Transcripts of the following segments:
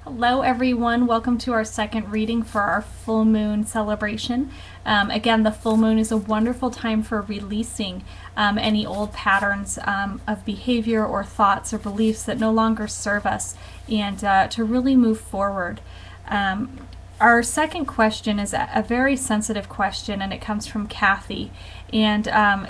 Hello everyone, welcome to our second reading for our full moon celebration. Again, the full moon is a wonderful time for releasing any old patterns of behavior or thoughts or beliefs that no longer serve us, and to really move forward. Our second question is a very sensitive question, and it comes from Kathy. And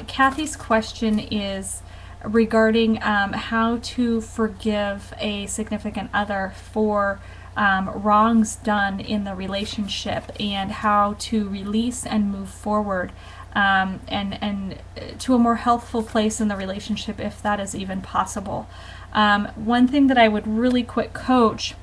Kathy's question is regarding how to forgive a significant other for wrongs done in the relationship, and how to release and move forward, and to a more healthful place in the relationship, if that is even possible. One thing that I would really quick coach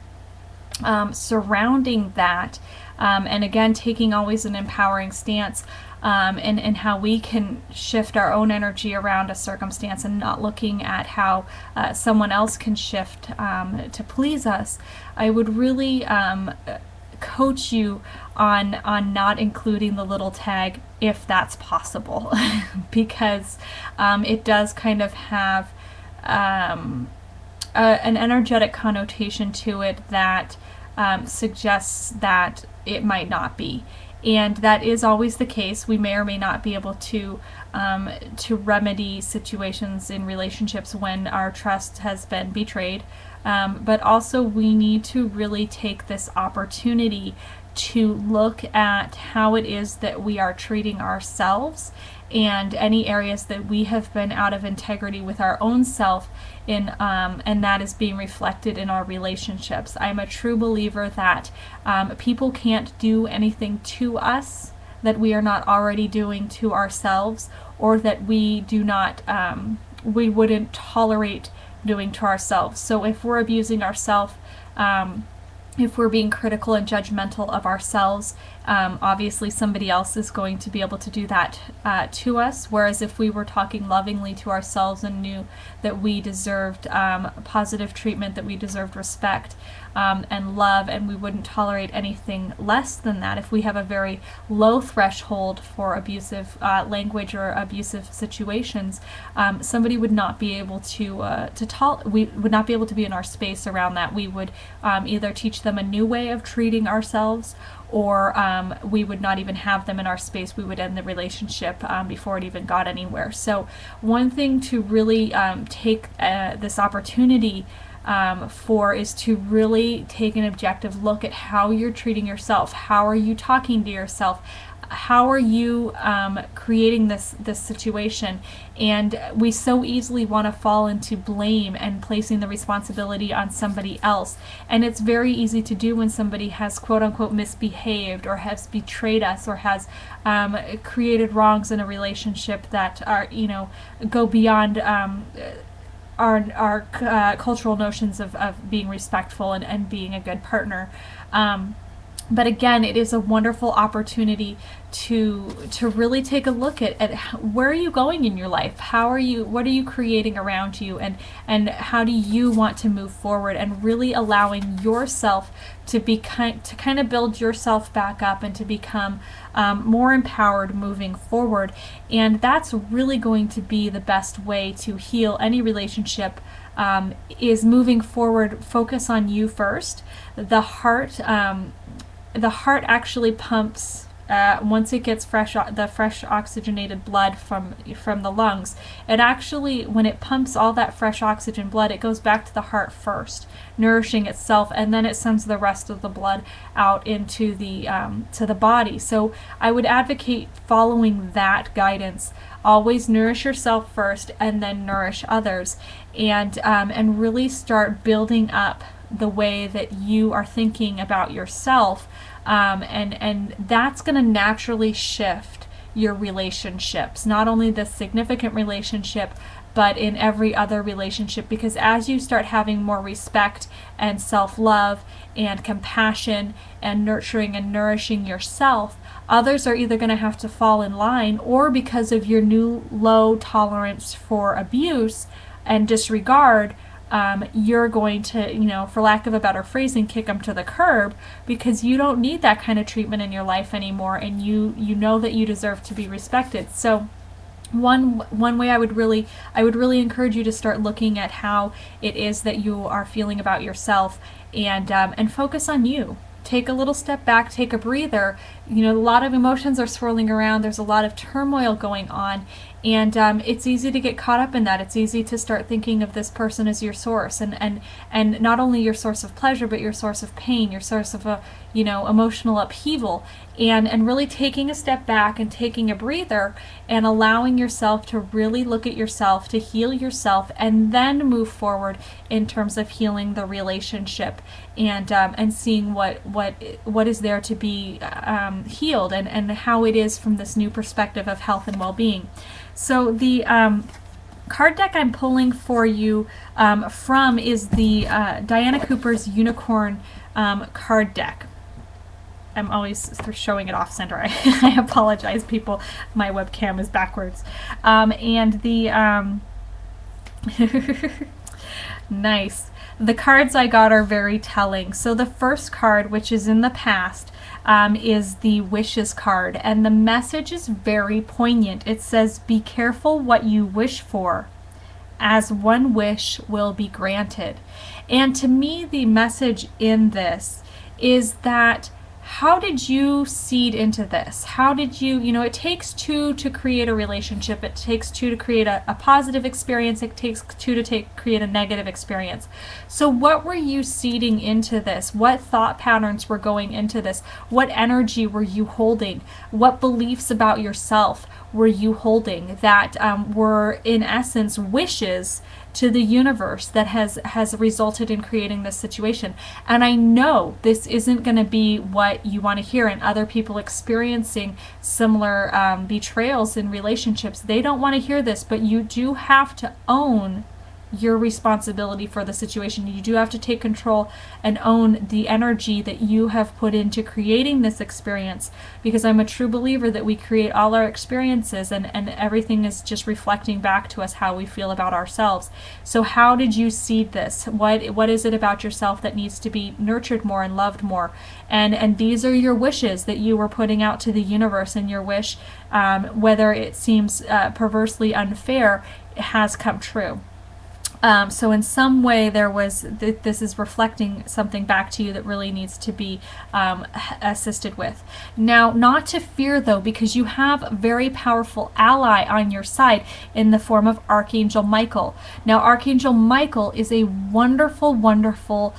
surrounding that, and again, taking always an empowering stance, and how we can shift our own energy around a circumstance and not looking at how someone else can shift to please us. I would really coach you on not including the little tag if that's possible, because it does kind of have an energetic connotation to it that suggests that it might not be. And that is always the case. We may or may not be able to remedy situations in relationships when our trust has been betrayed. But also we need to really take this opportunity to look at how it is that we are treating ourselves, and any areas that we have been out of integrity with our own self in, and that is being reflected in our relationships. I'm a true believer that people can't do anything to us that we are not already doing to ourselves, or that we do not, we wouldn't tolerate doing to ourselves. So if we're abusing ourselves, if we're being critical and judgmental of ourselves, obviously somebody else is going to be able to do that to us. Whereas if we were talking lovingly to ourselves and knew that we deserved positive treatment, that we deserved respect and love, and we wouldn't tolerate anything less than that. If we have a very low threshold for abusive language or abusive situations, somebody would not be able we would not be able to be in our space around that. We would either teach them a new way of treating ourselves, or we would not even have them in our space. We would end the relationship before it even got anywhere. So one thing to really take this opportunity for is to really take an objective look at how you're treating yourself. How are you talking to yourself? How are you creating this situation? And we so easily want to fall into blame and placing the responsibility on somebody else. And it's very easy to do when somebody has quote unquote misbehaved, or has betrayed us, or has created wrongs in a relationship that are, go beyond our cultural notions of being respectful and being a good partner. But again, it is a wonderful opportunity to really take a look at where are you going in your life? What are you creating around you, and how do you want to move forward, and really allowing yourself to kind of build yourself back up and to become more empowered moving forward. And that's really going to be the best way to heal any relationship, is moving forward. Focus on you first. The heart actually pumps once it gets the fresh oxygenated blood from the lungs. It actually, when it pumps all that fresh oxygen blood, it goes back to the heart first, nourishing itself, and then it sends the rest of the blood out into the to the body. So I would advocate following that guidance. Always nourish yourself first, and then nourish others, and really start building up the way that you are thinking about yourself, and that's going to naturally shift your relationships, not only the significant relationship, but in every other relationship. Because as you start having more respect and self-love and compassion and nurturing and nourishing yourself, others are either going to have to fall in line, or because of your new low tolerance for abuse and disregard, you're going to, for lack of a better phrasing, kick them to the curb, because you don't need that kind of treatment in your life anymore, and you know that you deserve to be respected. So One way I would really encourage you to start looking at how it is that you are feeling about yourself, and focus on you. Take a little step back, take a breather. A lot of emotions are swirling around. There's a lot of turmoil going on, and it's easy to get caught up in that. It's easy to start thinking of this person as your source, and not only your source of pleasure, but your source of pain, your source of emotional upheaval, and really taking a step back and taking a breather and allowing yourself to really look at yourself, to heal yourself, and then move forward in terms of healing the relationship, and seeing what is there to be healed, and how it is from this new perspective of health and well-being. So the card deck I'm pulling for you from is the Diana Cooper's Unicorn card deck. I'm always showing it off center. I apologize, people. My webcam is backwards. And the nice. The cards I got are very telling. So the first card, which is in the past, is the Wishes card, and the message is very poignant. It says, "Be careful what you wish for, as one wish will be granted." And to me, the message in this is that, how did you seed into this? How did you, it takes two to create a relationship. It takes two to create a positive experience. It takes two to create a negative experience. So what were you seeding into this? What thought patterns were going into this? What energy were you holding? What beliefs about yourself were you holding that were, in essence, wishes to the universe that has resulted in creating this situation? And I know this isn't going to be what you want to hear, and other people experiencing similar betrayals in relationships, they don't want to hear this, but you do have to own your responsibility for the situation. You do have to take control and own the energy that you have put into creating this experience, because I'm a true believer that we create all our experiences, and everything is just reflecting back to us how we feel about ourselves. So how did you seed this? What is it about yourself that needs to be nurtured more and loved more? And these are your wishes that you were putting out to the universe, and your wish, whether it seems perversely unfair, has come true. So in some way this is reflecting something back to you that really needs to be assisted with. Now, not to fear though, because you have a very powerful ally on your side in the form of Archangel Michael. Now, Archangel Michael is a wonderful, wonderful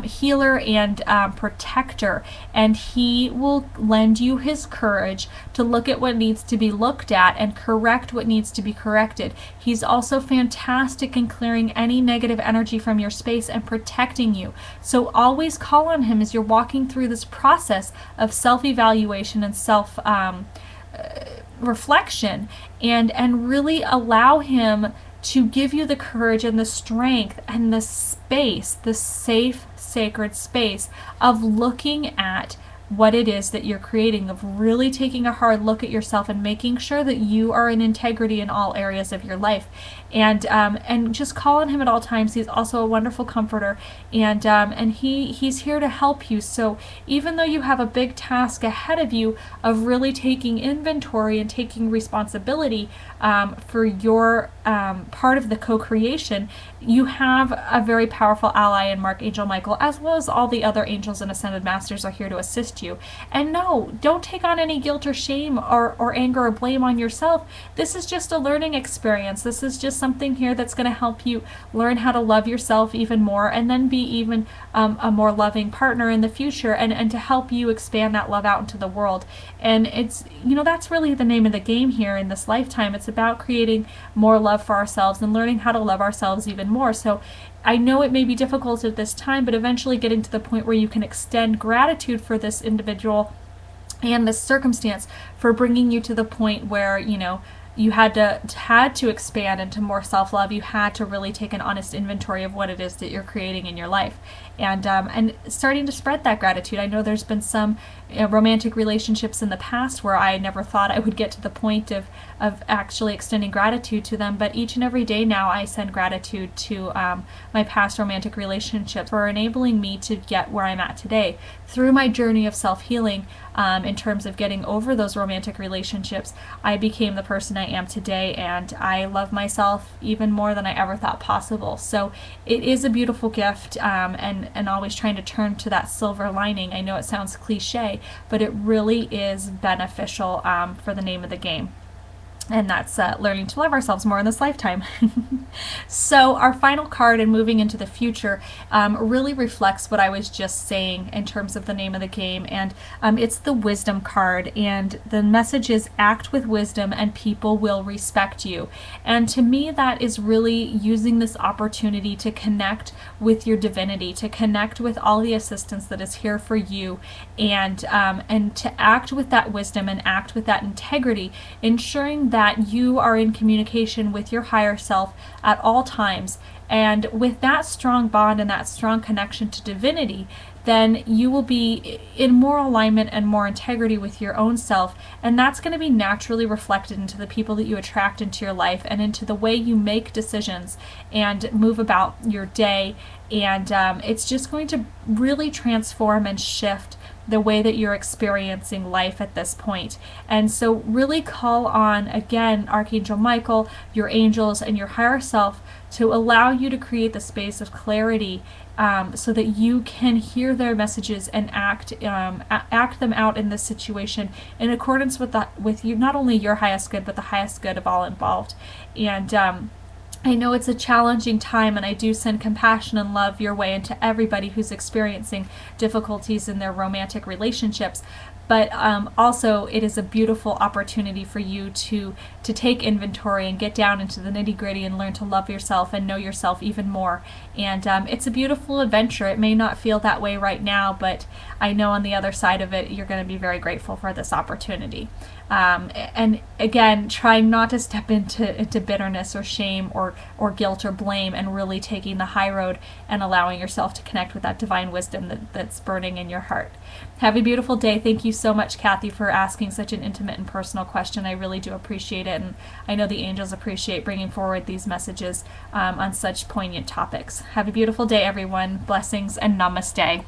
healer and protector, and he will lend you his courage to look at what needs to be looked at and correct what needs to be corrected. He's also fantastic in clearing any negative energy from your space and protecting you. So always call on him as you're walking through this process of self-evaluation and self-reflection, and really allow him to give you the courage and the strength and the space, the safe, sacred space of looking at what it is that you're creating, of really taking a hard look at yourself and making sure that you are in integrity in all areas of your life, and just call on him at all times. He's also a wonderful comforter, and he's here to help you. So even though you have a big task ahead of you of really taking inventory and taking responsibility for your part of the co-creation, you have a very powerful ally in Archangel Michael, as well as all the other angels and ascended masters are here to assist you. And no, don't take on any guilt or shame or anger or blame on yourself. This is just a learning experience. This is just something here that's going to help you learn how to love yourself even more, and then be even a more loving partner in the future, and to help you expand that love out into the world. And it's, that's really the name of the game here in this lifetime. It's about creating more love for ourselves and learning how to love ourselves even more. So I know it may be difficult at this time, but eventually getting to the point where you can extend gratitude for this individual and this circumstance for bringing you to the point where, you had to expand into more self-love. You had to really take an honest inventory of what it is that you're creating in your life. and starting to spread that gratitude. I know there's been some romantic relationships in the past where I never thought I would get to the point of actually extending gratitude to them, but each and every day now I send gratitude to my past romantic relationships for enabling me to get where I'm at today. Through my journey of self-healing, in terms of getting over those romantic relationships, I became the person I am today, and I love myself even more than I ever thought possible. So it is a beautiful gift, and always trying to turn to that silver lining. I know it sounds cliche, but it really is beneficial for the name of the game. And that's learning to love ourselves more in this lifetime. So our final card and moving into the future really reflects what I was just saying in terms of the name of the game. And it's the wisdom card. And the message is act with wisdom and people will respect you. And to me, that is really using this opportunity to connect with your divinity, to connect with all the assistance that is here for you, and to act with that wisdom and act with that integrity, ensuring that you are in communication with your higher self at all times. And with that strong bond and that strong connection to divinity, then you will be in more alignment and more integrity with your own self. And that's going to be naturally reflected into the people that you attract into your life and into the way you make decisions and move about your day. And it's just going to really transform and shift the way that you're experiencing life at this point. And so really call on, again, Archangel Michael, your angels, and your higher self to allow you to create the space of clarity, so that you can hear their messages and act them out in this situation in accordance with you, not only your highest good, but the highest good of all involved. And I know it's a challenging time, and I do send compassion and love your way into everybody who's experiencing difficulties in their romantic relationships. But also, it is a beautiful opportunity for you to take inventory and get down into the nitty-gritty and learn to love yourself and know yourself even more. And it's a beautiful adventure. It may not feel that way right now, but I know on the other side of it, you're going to be very grateful for this opportunity. And again, trying not to step into bitterness or shame or guilt or blame, and really taking the high road and allowing yourself to connect with that divine wisdom that's burning in your heart. Have a beautiful day. Thank you so much, Kathy, for asking such an intimate and personal question. I really do appreciate it, and I know the angels appreciate bringing forward these messages on such poignant topics. Have a beautiful day, everyone. Blessings and namaste.